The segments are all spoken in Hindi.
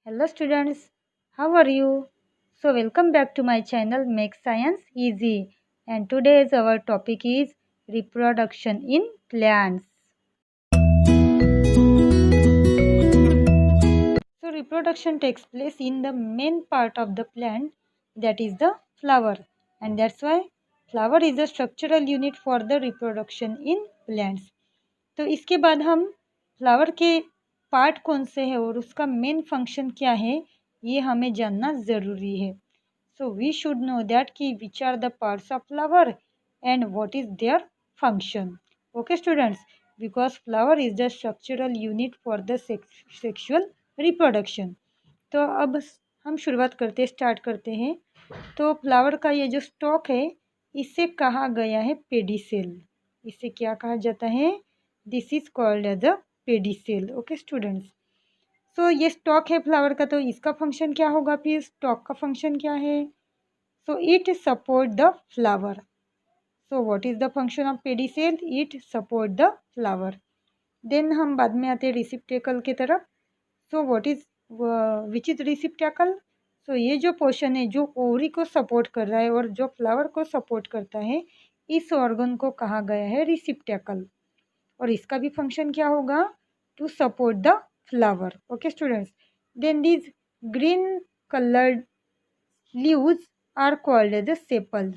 Hello students, how are you? So welcome back to my channel Make Science Easy, and today's our topic is reproduction in plants. So reproduction takes place in the main part of the plant, that is the flower, and that's why flower is a structural unit for the reproduction in plants. तो इसके बाद हम फ्लावर के पार्ट कौन से है और उसका मेन फंक्शन क्या है ये हमें जानना ज़रूरी है. So we should know that कि which are the parts of flower and what is their function. Okay students, because flower is the structural unit for the sexual reproduction. तो अब हम शुरुआत स्टार्ट करते हैं. तो फ्लावर का ये जो स्टॉक है इसे कहा गया है पेडिसेल. इसे क्या कहा जाता है? This is called as a pedicel. Okay students, so ये स्टॉक है फ्लावर का, तो इसका फंक्शन क्या होगा? फिर स्टॉक का फंक्शन क्या है? So it support the flower. So what is the function of pedicel? It support the flower. Then हम बाद में आते हैं रिसिप्टेकल की तरफ. So what is which is receptacle? So ये जो पोर्शन है जो ओवरी को सपोर्ट कर रहा है और जो फ्लावर को सपोर्ट करता है, इस ऑर्गन को कहा गया है रिसिप्टेकल. और इसका भी फंक्शन क्या होगा? To support the flower. Okay students, then these green coloured leaves are called as the sepals.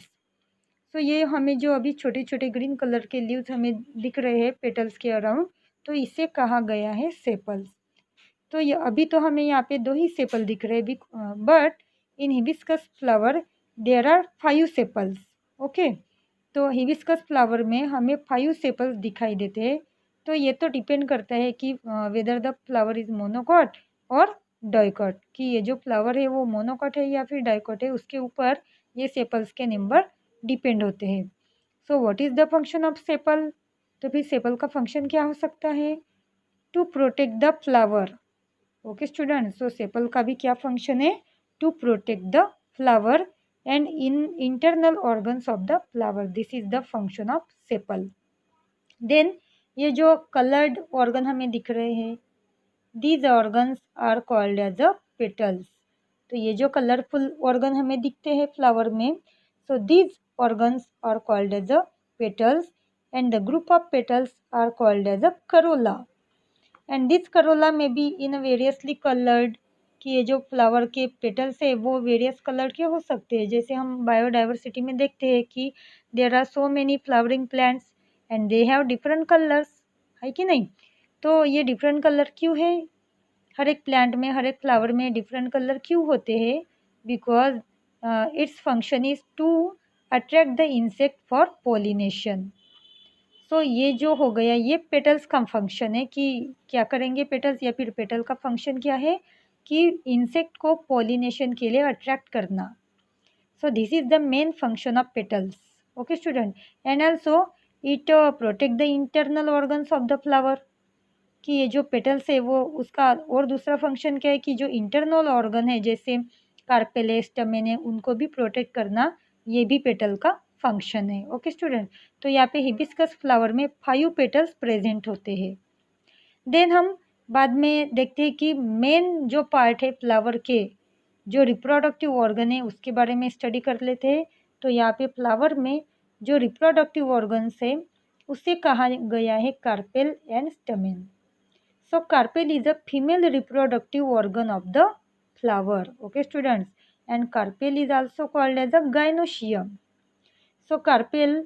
So ये हमें जो अभी छोटे छोटे ग्रीन कलर के लीव्स हमें दिख रहे हैं पेटल्स के अराउंड, तो इसे कहा गया है सेपल्स. तो ये अभी तो हमें यहाँ पे 2 ही सेपल दिख रहे हैं, but in hibiscus flower there are 5 sepals. Okay, तो हिबिस्कस फ्लावर में हमें 5 सेपल्स दिखाई देते हैं. तो ये तो डिपेंड करता है कि whether the flower is monocot और डाइकॉट, कि ये जो फ्लावर है वो मोनोकॉट है या फिर डाइकॉट है, उसके ऊपर ये सेपल्स के नंबर डिपेंड होते हैं. So what is the function of sepal? तो फिर सेपल का फंक्शन क्या हो सकता है? To protect the flower. Okay student, so sepal का भी क्या फंक्शन है? To protect the flower and in internal organs of the flower. This is the function of sepal. Then ये जो कलर्ड ऑर्गन हमें दिख रहे हैं, these organs are called as a petals. तो ये जो कलरफुल ऑर्गन हमें दिखते हैं फ्लावर में, so these organs are called as a petals and the group of petals are called as a corolla. And this corolla में बी इन वेरियसली कलर्ड, कि ये जो फ्लावर के पेटल्स है वो वेरियस कलर के हो सकते हैं. जैसे हम बायोडाइवर्सिटी में देखते हैं कि there are so many flowering plants and they have different colours, है कि नहीं? तो ये डिफरेंट कलर क्यों है? हर एक प्लांट में, हर एक फ्लावर में डिफरेंट कलर क्यों होते हैं? Because its function is to attract the insect for pollination. So ये जो हो गया ये पेटल्स का फंक्शन है कि क्या करेंगे पेटल्स, या फिर पेटल का फंक्शन क्या है कि इंसेक्ट को पोलिनेशन के लिए अट्रैक्ट करना. सो this is the main function of petals. Okay student, and also it protect the internal organs of the flower, कि ये जो पेटल्स है वो उसका और दूसरा फंक्शन क्या है कि जो इंटरनल ऑर्गन है जैसे कार्पेल स्टमेन है उनको भी प्रोटेक्ट करना, ये भी पेटल का फंक्शन है. ओके स्टूडेंट, तो यहाँ पे हिबिस्कस फ्लावर में 5 पेटल्स प्रेजेंट होते हैं. देन हम बाद में देखते हैं कि मेन जो पार्ट है फ्लावर के, जो रिप्रोडक्टिव ऑर्गन है उसके बारे में स्टडी कर लेते हैं. तो यहाँ पे फ्लावर में जो रिप्रोडक्टिव ऑर्गन्स है उसे कहा गया है carpel and stamen. So carpel is a female reproductive organ of the flower. Okay students, and carpel is also called as a gynoecium. So carpel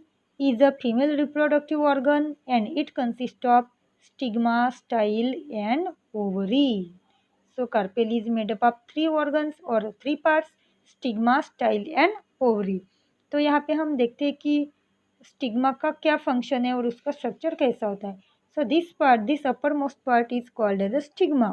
is a female reproductive organ and it consists of stigma, style and ovary. So carpel is made up of 3 organs or 3 parts: stigma, style and ovary. तो यहाँ पे हम देखते हैं कि स्टिग्मा का क्या फंक्शन है और उसका स्ट्रक्चर कैसा होता है. So this part, this uppermost part is called as a stigma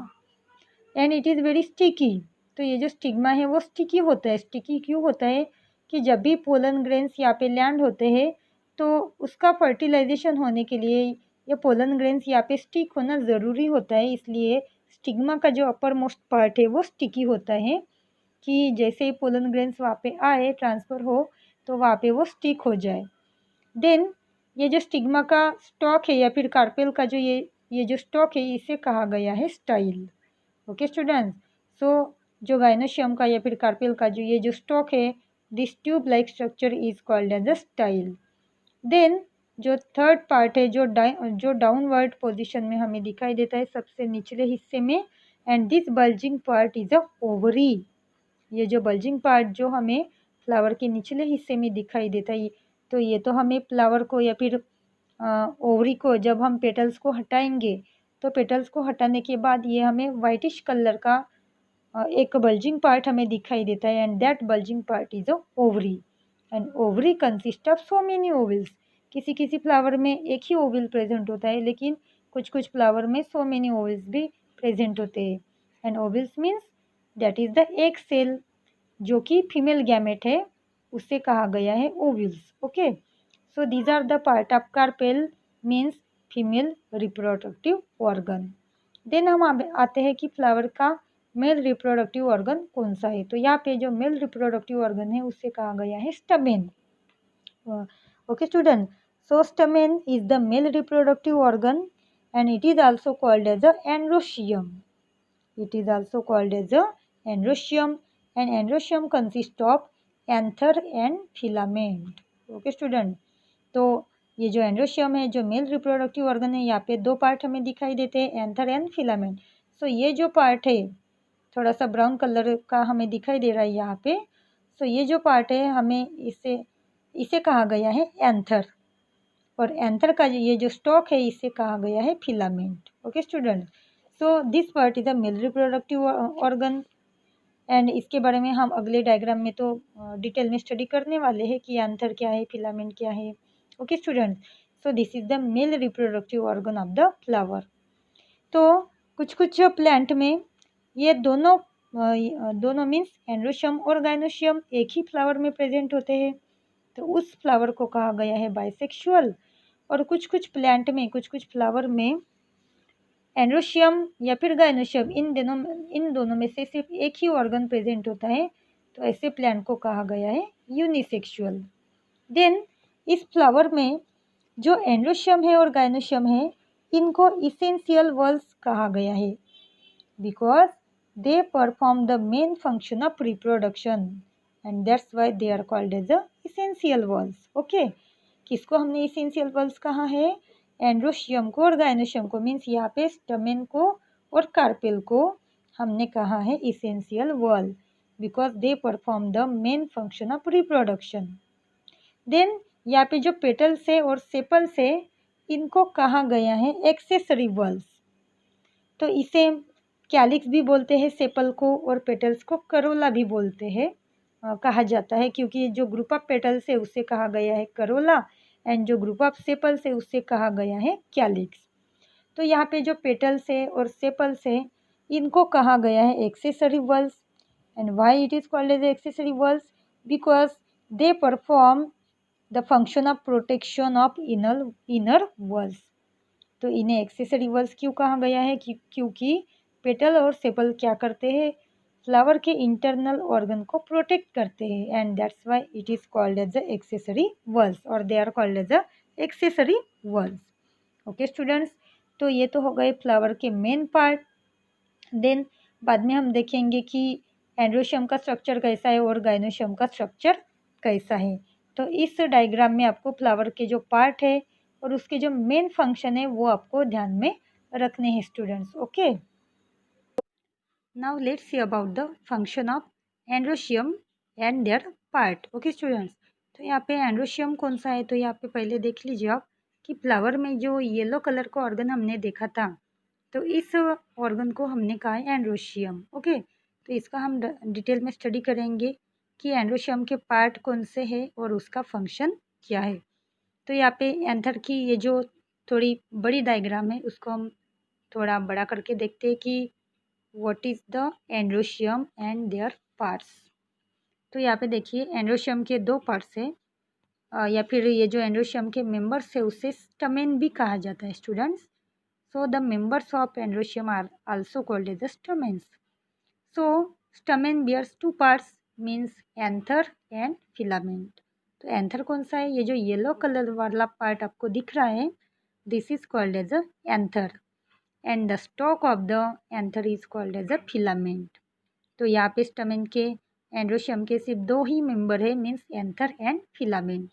and it is very sticky. तो ये जो स्टिग्मा है वो स्टिकी होता है. स्टिकी क्यों होता है? कि जब भी पोलन ग्रेन्स यहाँ पे लैंड होते हैं तो उसका फर्टिलाइजेशन होने के लिए ये पोलन ग्रेन्स यहाँ पे स्टिक होना ज़रूरी होता है. इसलिए स्टिग्मा का जो अपर मोस्ट पार्ट है वो स्टिकी होता है, कि जैसे ही पोलन ग्रेन्स वहाँ पे आए, ट्रांसफ़र हो, तो वहाँ पे वो स्टिक हो जाए. देन ये जो स्टिग्मा का स्टॉक है या फिर कार्पेल का जो ये जो स्टॉक है इसे कहा गया है स्टाइल. ओके स्टूडेंट्स, सो जो गाइनोशियम का या फिर कार्पेल का जो ये जो स्टॉक है, this tube like structure is called as a style. Then जो थर्ड पार्ट है, जो डाउनवर्ड पोजीशन में हमें दिखाई देता है सबसे निचले हिस्से में, and this bulging part is a ovary. ये जो बल्जिंग पार्ट जो हमें फ्लावर के निचले हिस्से में दिखाई देता है, तो ये तो हमें फ्लावर को या फिर ओवरी को जब हम पेटल्स को हटाएंगे, तो पेटल्स को हटाने के बाद ये हमें वाइटिश कलर का एक बल्जिंग पार्ट हमें दिखाई देता है, and that bulging part is a ovary. And ovary consist of so many vowels. किसी किसी फ्लावर में एक ही ओवल प्रेजेंट होता है, लेकिन कुछ कुछ फ्लावर में सो मेनी ओवल्स भी प्रेजेंट होते हैं। And ovules means that is the एक सेल, जो कि फीमेल गैमेट है, उससे कहा गया है ovules. Okay, so these are the part of carpel means female reproductive organ. Then हम आते हैं कि फ्लावर का मेल रिप्रोडक्टिव ऑर्गन कौन सा है। तो यहाँ पे जो मेल रिप्रोडक्टिव ऑर्गन है उससे कहा गया है stamen. Okay student, so stamen is the male reproductive organ and it is also called as a androecium. It is also called as a androecium, and androecium consists of anther and filament. Okay student, तो ये जो एंड्रोशियम है, जो मेल रिप्रोडक्टिव ऑर्गन है, यहाँ पे दो पार्ट हमें दिखाई देते हैं, एंथर एंड फिलामेंट। सो ये जो पार्ट है थोड़ा सा ब्राउन कलर का हमें दिखाई दे रहा है यहाँ पे। सो ये जो पार्ट है हमें इसे कहा गया है एंथर, और एंथर का ये जो स्टॉक है इसे कहा गया है filament. Okay student, so this part is a mail reproductive organ, and इसके बारे में हम अगले डायग्राम में तो डिटेल में स्टडी करने वाले हैं कि एंथर क्या है, फिलामेंट क्या है। Okay student, so this is the male reproductive organ of the flower. तो कुछ कुछ प्लांट में ये दोनों मीन्स एंड्रोशियम और गाइनोशियम एक ही फ्लावर में प्रेजेंट होते हैं, तो उस फ्लावर को कहा गया है बाइसेक्सुअल। और कुछ कुछ प्लांट में, कुछ कुछ फ्लावर में एंड्रोशियम या फिर गाइनोशियम इन दोनों में से सिर्फ एक ही ऑर्गन प्रेजेंट होता है, तो ऐसे प्लांट को कहा गया है यूनिसेक्सुअल। देन इस फ्लावर में जो एंड्रोशियम है और गाइनोशियम है, इनको इसेंशियल वॉल्स कहा गया है, because they perform the main function of reproduction, and that's why they are called as a essential whorls. Okay, किसको हमने इसेंशियल वॉल्स कहा है? एंड्रोशियम को और गाइनोशियम को, मीन्स यहाँ पे स्टमेन को और कार्पेल को हमने कहा है essential whorl, because they perform the main function of reproduction. Then यहाँ पे जो पेटल्स है और सेपल्स है, इनको कहा गया है एक्सेसरी वॉल्स। तो इसे कैलिक्स भी बोलते हैं सेपल को, और पेटल्स को करोला भी बोलते हैं, कहा जाता है, क्योंकि जो ग्रुप ऑफ पेटल्स है उससे कहा गया है करोला, एंड जो ग्रुप ऑफ सेपल्स है उससे कहा गया है कैलिक्स। तो यहाँ पे जो पेटल्स है और सेपल्स है, इनको कहा गया है accessory whorls. And why it is called as accessory whorls? Because they perform the function of protection of inner whorls. तो इन्हें एक्सेसरी वॉल्स क्यों कहा गया है? क्योंकि पेटल और सेपल क्या करते हैं? फ्लावर के इंटरनल ऑर्गन को प्रोटेक्ट करते हैं, and that's why it is called as a accessory whorls, और they are called as a accessory whorls. Okay students, तो ये तो हो गए फ्लावर के मेन पार्ट। देन बाद में हम देखेंगे कि एंड्रोशियम का स्ट्रक्चर कैसा है और गाइनोशियम का स्ट्रक्चर कैसा है। तो इस डायग्राम में आपको फ्लावर के जो पार्ट है और उसके जो मेन फंक्शन है वो आपको ध्यान में रखने हैं students. Okay, now let's see about the function of androecium and there part. Okay students, तो यहाँ पे एंड्रोशियम कौन सा है, तो यहाँ पे पहले देख लीजिए आप कि फ्लावर में जो येलो कलर का ऑर्गन हमने देखा था, तो इस ऑर्गन को हमने कहा है एंड्रोशियम। ओके, तो इसका हम डिटेल में स्टडी करेंगे कि एंड्रोशियम के पार्ट कौन से हैं और उसका फंक्शन क्या है। तो यहाँ पे एंथर की ये जो थोड़ी बड़ी डायग्राम है उसको हम थोड़ा बड़ा करके देखते हैं कि what is the androecium and there parts. तो यहाँ पे देखिए एंड्रोशियम के दो पार्ट्स हैं, या फिर ये जो एंड्रोशियम के मेंबर्स है उससे स्टमेन भी कहा जाता है students. So the members of androecium are also called as the stamens. So stamen bears two parts, means anther and filament. तो एंथर कौन सा है? ये जो येलो कलर वाला पार्ट आपको दिख रहा है, this is called as a anther, and the stalk of the anther is called as a filament. तो यहाँ पे स्टमेन के एंड्रोशियम के सिर्फ 2 ही मेंबर है, मीन्स एंथर एंड फिलामेंट।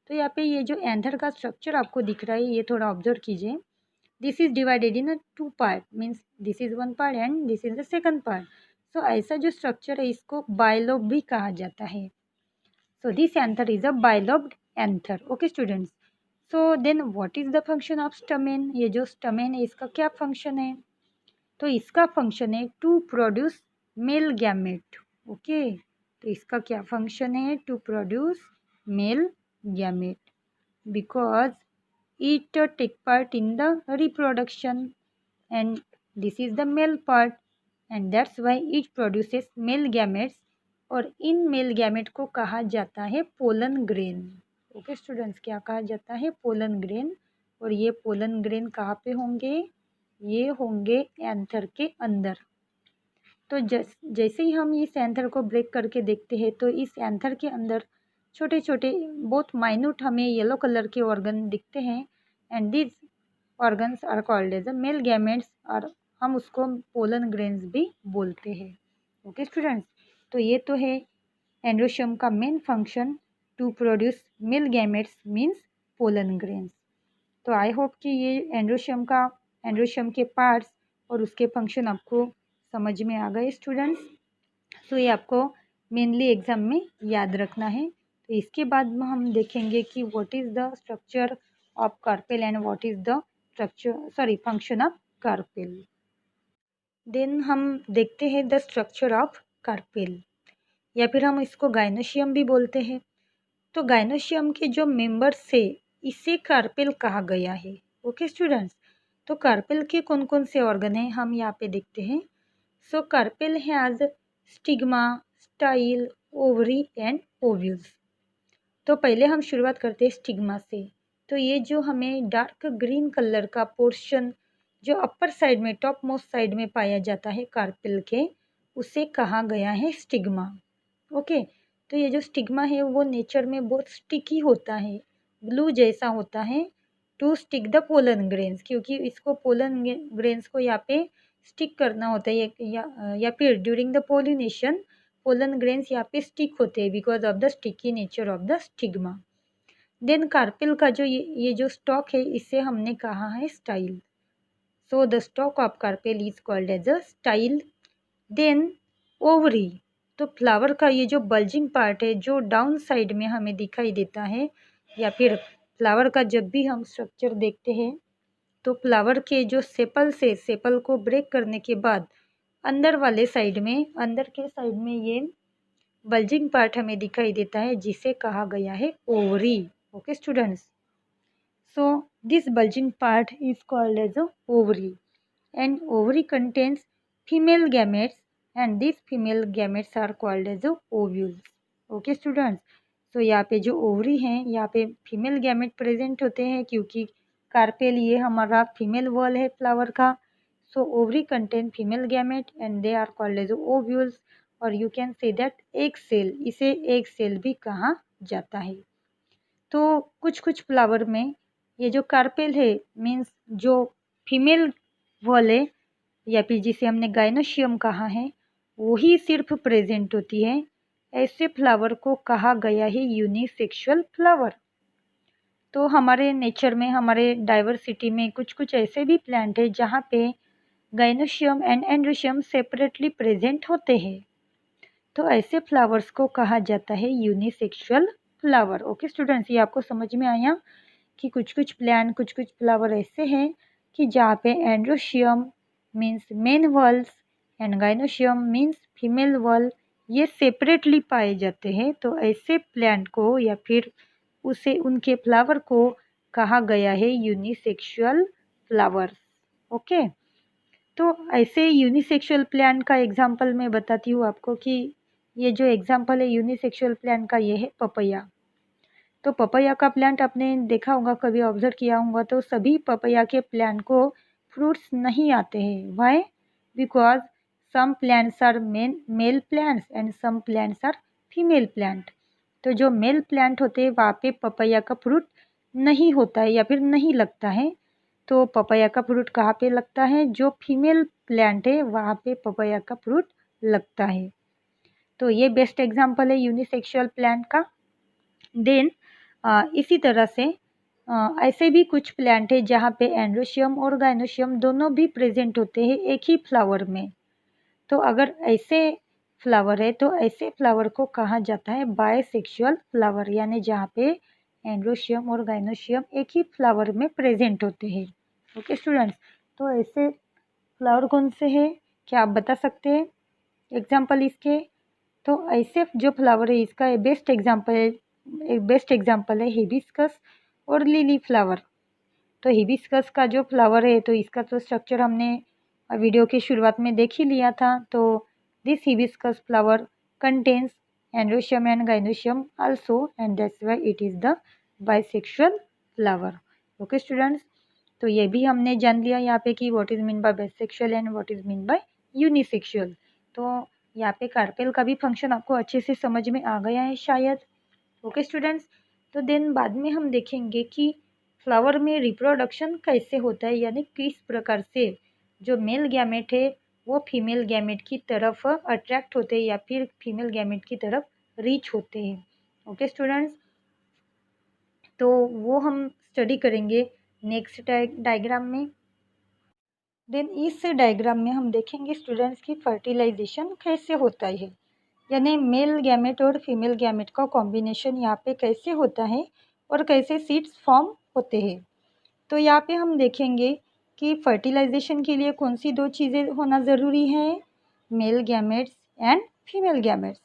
तो यहाँ पे ये जो एंथर का स्ट्रक्चर आपको दिख रहा है ये थोड़ा ऑब्जर्व कीजिए। This is divided in 2 part, means this is 1 part and this is the second part. So ऐसा जो स्ट्रक्चर है इसको बायलोब भी कहा जाता है। So this anther is a bilobed anther. Okay students, so then what is the function of stamen? ये जो स्टमेन है इसका क्या फंक्शन है? तो इसका फंक्शन है to produce male gamete. Okay, तो इसका क्या फंक्शन है? To produce male gamete, because it take part in the reproduction and this is the male part and that's why it produces male gametes और इन मेल गैमेट को कहा जाता है पोलन ग्रेन। ओके स्टूडेंट्स, क्या कहा जाता है? Pollen grain. और ये पोलन ग्रेन कहाँ पे होंगे? ये होंगे एंथर के अंदर। तो जैसे ही हम इस एंथर को ब्रेक करके देखते हैं तो इस एंथर के अंदर छोटे छोटे बहुत माइन्यूट हमें येलो कलर के ऑर्गन दिखते हैं and this organs are called as male gametes और हम उसको पोलन ग्रेन्स भी बोलते हैं। ओके स्टूडेंट्स, तो ये तो है एंड्रोशियम का main function to produce male gametes means pollen grains. तो आई होप कि ये एंड्रोशियम के पार्ट्स और उसके फंक्शन आपको समझ में आ गए स्टूडेंट्स। तो ये आपको मेनली एग्जाम में याद रखना है। तो इसके बाद में हम देखेंगे कि what is the structure of carpel and what is the function of carpel. Then हम देखते हैं द स्ट्रक्चर ऑफ कार्पेल, या फिर हम इसको गाइनोशियम भी बोलते हैं। तो गाइनोशियम के जो मेंबर्स है इसे कार्पेल कहा गया है। ओके स्टूडेंट्स, तो कार्पेल के कौन कौन से ऑर्गन हैं हम यहाँ पे देखते हैं। So carpel has stigma, style, ovary and ovules. तो पहले हम शुरुआत करते हैं स्टिग्मा से। तो ये जो हमें डार्क ग्रीन कलर का पोर्शन जो अपर साइड में टॉप मोस्ट साइड में पाया जाता है कार्पेल के, उसे कहा गया है स्टिग्मा। ओके, तो ये जो स्टिग्मा है वो नेचर में बहुत स्टिकी होता है, ग्लू जैसा होता है to stick the pollen grains, क्योंकि इसको पोलन ग्रेन्स को यहाँ पे स्टिक करना होता है या फिर during the pollination pollen grains यहाँ पे स्टिक होते हैं because of the sticky nature of the stigma. Then carpel का जो ये जो स्टॉक है इसे हमने कहा है style. So the stalk of carpel is called as a style. Then ovary, तो फ्लावर का ये जो बल्जिंग पार्ट है जो डाउन साइड में हमें दिखाई देता है, या फिर फ्लावर का जब भी हम स्ट्रक्चर देखते हैं तो फ्लावर के जो सेपल को ब्रेक करने के बाद अंदर के साइड में ये बल्जिंग पार्ट हमें दिखाई देता है जिसे कहा गया है ovary. Okay students, so this bulging part is called as a ovary and ovary contains female gametes and these female gametes are called as ovules. Okay students, तो यहाँ पे जो ओवरी हैं यहाँ पे फीमेल गैमेट प्रेजेंट होते हैं क्योंकि कार्पेल ये हमारा फीमेल वॉल है फ्लावर का। So ovary contain female gamete and they are called as ovules, और you can say that egg cell, इसे एग सेल भी कहा जाता है। तो कुछ फ्लावर में ये जो कार्पेल है मीन्स जो फीमेल वॉल है या फिर जिसे हमने गाइनोशियम कहा है वही सिर्फ प्रेजेंट होती है। ऐसे फ्लावर को कहा गया है यूनिसेक्सुअल फ्लावर। तो हमारे नेचर में हमारे डाइवर्सिटी में कुछ ऐसे भी प्लांट है जहाँ पे gynoecium and androecium separately present होते हैं। तो ऐसे फ्लावर्स को कहा जाता है यूनिसेक्सुअल फ्लावर। ओके स्टूडेंट्स, ये आपको समझ में आया कि कुछ प्लांट कुछ फ्लावर ऐसे हैं कि जहाँ पे androecium means main walls and gynoecium means female wall ये सेपरेटली पाए जाते हैं। तो ऐसे प्लांट को या फिर उनके फ्लावर को कहा गया है यूनिसेक्सुअल फ्लावर्स। ओके, तो ऐसे यूनिसेक्सुअल प्लांट का एग्जांपल मैं बताती हूँ आपको कि ये जो एग्जांपल है यूनिसेक्सुअल प्लांट का ये है पपैया। तो पपैया का प्लांट आपने देखा होगा, कभी ऑब्जर्व किया होगा, तो सभी पपैया के प्लांट को फ्रूट्स नहीं आते हैं। Why? Because some plants are male plants and some plants are female plant. तो जो मेल प्लांट होते हैं वहाँ पे पपैया का फ्रूट नहीं होता है या फिर नहीं लगता है। तो पपैया का फ्रूट कहाँ पे लगता है? जो फीमेल प्लांट है वहाँ पे पपैया का फ्रूट लगता है। तो ये बेस्ट एग्जाम्पल है यूनिसेक्सुअल प्लांट का। देन इसी तरह से ऐसे भी कुछ प्लांट है जहाँ पे एंड्रोशियम और गाइनोशियम दोनों भी प्रेजेंट होते हैं एक ही फ्लावर में। तो अगर ऐसे फ्लावर है तो ऐसे फ्लावर को कहा जाता है बायसेक्सुअल फ्लावर, यानी जहाँ पे एंड्रोशियम और गाइनोशियम एक ही फ्लावर में प्रेजेंट होते हैं। ओके स्टूडेंट्स, तो ऐसे फ्लावर कौन से हैं, क्या आप बता सकते हैं एग्जाम्पल इसके? तो ऐसे जो फ्लावर है इसका बेस्ट एग्जाम्पल है हिबिस्कस और लिली फ्लावर। तो हिबिस्कस का जो फ्लावर है तो इसका तो स्ट्रक्चर हमने वीडियो की शुरुआत में देख ही लिया था। तो this hibiscus flower contains androecium and gynoecium also and that's why it is the bisexual flower. Okay students, तो ये भी हमने जान लिया यहाँ पे कि what is mean by bisexual and what is mean by unisexual. तो यहाँ पे कार्पेल का भी फंक्शन आपको अच्छे से समझ में आ गया है शायद। ओके स्टूडेंट्स, तो देन बाद में हम देखेंगे कि फ्लावर में रिप्रोडक्शन कैसे होता है, यानी किस प्रकार से जो मेल गैमेट है वो फीमेल गैमेट की तरफ अट्रैक्ट होते हैं या फिर फीमेल गैमेट की तरफ रीच होते हैं। ओके स्टूडेंट्स, तो वो हम स्टडी करेंगे नेक्स्ट डायग्राम में। देन इस डायग्राम में हम देखेंगे स्टूडेंट्स की फर्टिलाइजेशन कैसे होता है, यानी मेल गैमेट और फीमेल गैमेट का कॉम्बिनेशन यहाँ पे कैसे होता है और कैसे सीड्स फॉर्म होते हैं। तो यहाँ पे हम देखेंगे कि फर्टिलाइजेशन के लिए कौन सी दो चीज़ें होना ज़रूरी है, male gametes and female gametes.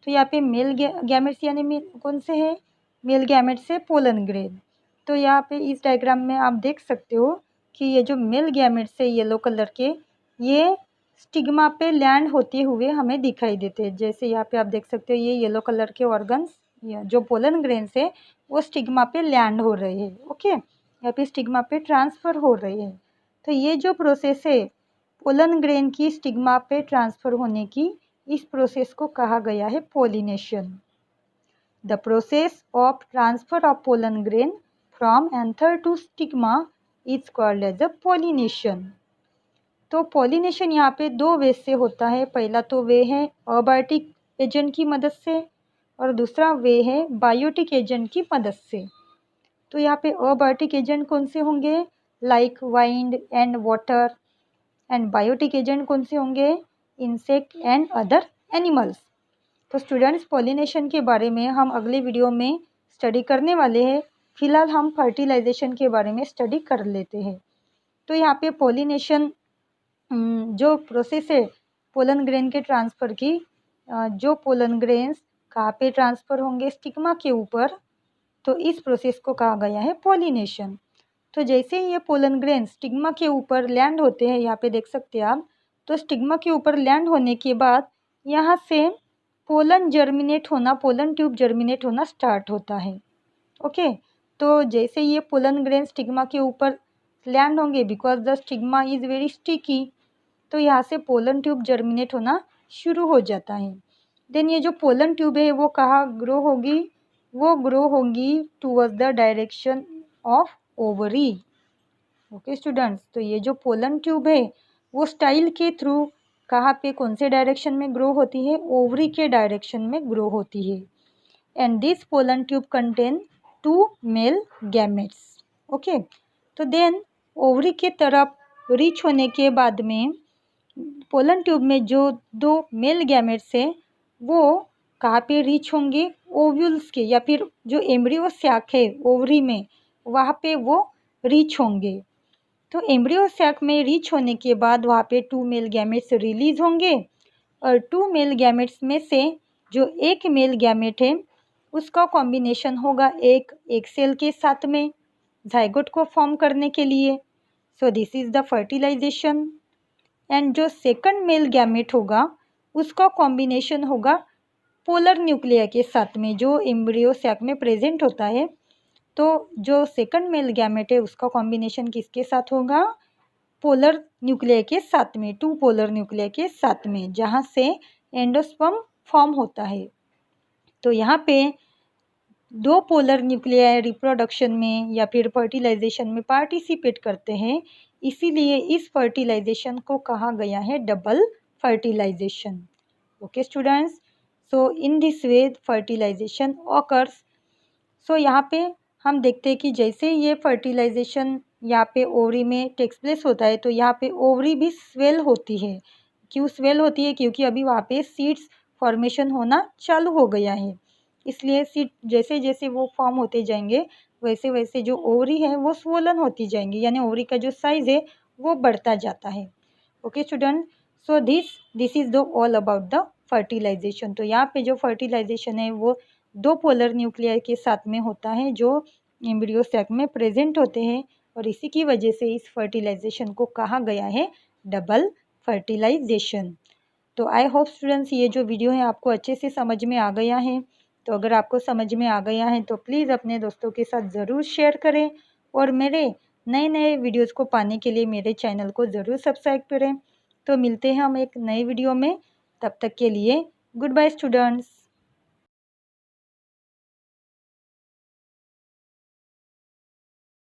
तो यहाँ पे मेल गैमेट्स यानी कौन से हैं, मेल गैमेट्स है पोलन ग्रेन। तो यहाँ पे इस डायग्राम में आप देख सकते हो कि ये जो मेल गैमेट्स है येलो कलर के, ये स्टिग्मा पे लैंड होते हुए हमें दिखाई देते हैं। जैसे यहाँ पे आप देख सकते हो ये येलो कलर के ऑर्गन्स जो पोलन ग्रेन्स है वो स्टिग्मा पे लैंड हो रहे हैं। ओके, यहाँ पे स्टिग्मा पे ट्रांसफ़र हो रहे हैं। तो ये जो प्रोसेस है पोलन ग्रेन की स्टिग्मा पे ट्रांसफ़र होने की, इस प्रोसेस को कहा गया है pollination. The process of transfer of pollen grain from anther to stigma is called as a pollination. तो पोलिनेशन यहाँ पे दो वे से होता है। पहला तो वे है अबायोटिक एजेंट की मदद से और दूसरा वे है बायोटिक एजेंट की मदद से। तो यहाँ पे अबायोटिक एजेंट कौन से होंगे, like wind and water, and biotic agent कौन से होंगे, इंसेक्ट एंड अदर एनिमल्स। तो स्टूडेंट्स पोलिनेशन के बारे में हम अगले वीडियो में स्टडी करने वाले हैं। फिलहाल हम फर्टिलाइजेशन के बारे में स्टडी कर लेते हैं। तो यहाँ पे पोलिनेशन जो प्रोसेस है पोलन ग्रेन के ट्रांसफ़र की, जो पोलन ग्रेन्स कहाँ पे ट्रांसफ़र होंगे, स्टिग्मा के ऊपर, तो इस प्रोसेस को कहा गया है पोलिनेशन। तो जैसे ही ये पोलन ग्रेन स्टिग्मा के ऊपर लैंड होते हैं, यहाँ पे देख सकते हैं आप, तो स्टिग्मा के ऊपर लैंड होने के बाद यहाँ से पोलन जर्मिनेट होना, पोलन ट्यूब जर्मिनेट होना स्टार्ट होता है। ओके, तो जैसे ये पोलन ग्रेन स्टिग्मा के ऊपर लैंड होंगे, because the stigma is very sticky, तो यहाँ से पोलन ट्यूब जर्मिनेट होना शुरू हो जाता है। देन ये जो पोलन ट्यूब है वो कहाँ ग्रो होगी, वो ग्रो होंगी towards the direction of ovary. Okay students, तो ये जो पोलन ट्यूब है वो स्टाइल के थ्रू कहाँ पे कौन से डायरेक्शन में ग्रो होती है, ओवरी के डायरेक्शन में ग्रो होती है। And this pollen tube contain 2 male gametes. Okay, तो देन ओवरी के तरफ रीच होने के बाद में पोलन ट्यूब में जो 2 मेल गैमेट्स है वो कहाँ पे रीच होंगे, ओव्यूल्स के या फिर जो एम्ब्रियो सैक है ओवरी में, वहाँ पे वो रीच होंगे। तो एम्ब्रियो सैक में रीच होने के बाद वहाँ पे 2 मेल गैमेट्स रिलीज होंगे और 2 मेल गैमेट्स में से जो एक मेल गैमेट है उसका कॉम्बिनेशन होगा एक सेल के साथ में जाइगोट को फॉर्म करने के लिए। So this is the fertilisation. And जो सेकंड मेल गैमेट होगा उसका कॉम्बिनेशन होगा पोलर न्यूक्लिया के साथ में, जो एम्ब्रियो सैक में प्रेजेंट होता है। तो जो सेकंड मेल गैमेट है उसका कॉम्बिनेशन किसके साथ होगा, पोलर न्यूक्लिया के साथ में, 2 पोलर न्यूक्लिया के साथ में, जहाँ से एंडोस्पर्म फॉर्म होता है। तो यहाँ पे 2 पोलर न्यूक्लिया रिप्रोडक्शन में या फिर फर्टिलाइजेशन में पार्टिसिपेट करते हैं, इसीलिए इस फर्टिलाइजेशन को कहा गया है double fertilisation. Okay students, so in this way fertilisation occurs. So यहाँ पे हम देखते हैं कि जैसे ये फर्टिलाइजेशन यहाँ पे ओवरी में टेक्स प्लेस होता है तो यहाँ पे ओवरी भी स्वेल होती है। क्यों स्वेल होती है? क्योंकि अभी वहाँ पे सीड्स फॉर्मेशन होना चालू हो गया है, इसलिए सीड जैसे जैसे वो फॉर्म होते जाएंगे वैसे वैसे जो ओवरी है वो स्वोलन होती जाएंगी, यानी ओवरी का जो साइज है वो बढ़ता जाता है। Okay student, so this is the all about the fertilisation. तो यहाँ पे जो फर्टिलाइजेशन है वो दो पोलर न्यूक्लियर के साथ में होता है जो एम्ब्रियो सैक में प्रेजेंट होते हैं, और इसी की वजह से इस फर्टिलाइजेशन को कहा गया है डबल फर्टिलाइजेशन। तो आई होप स्टूडेंट्स ये जो वीडियो है आपको अच्छे से समझ में आ गया है। तो अगर आपको समझ में आ गया है तो प्लीज़ अपने दोस्तों के साथ ज़रूर शेयर करें, और मेरे नए नए वीडियोज़ को पाने के लिए मेरे चैनल को ज़रूर सब्सक्राइब करें। तो मिलते हैं हम एक नए वीडियो में, तब तक के लिए गुड बाय स्टूडेंट्स।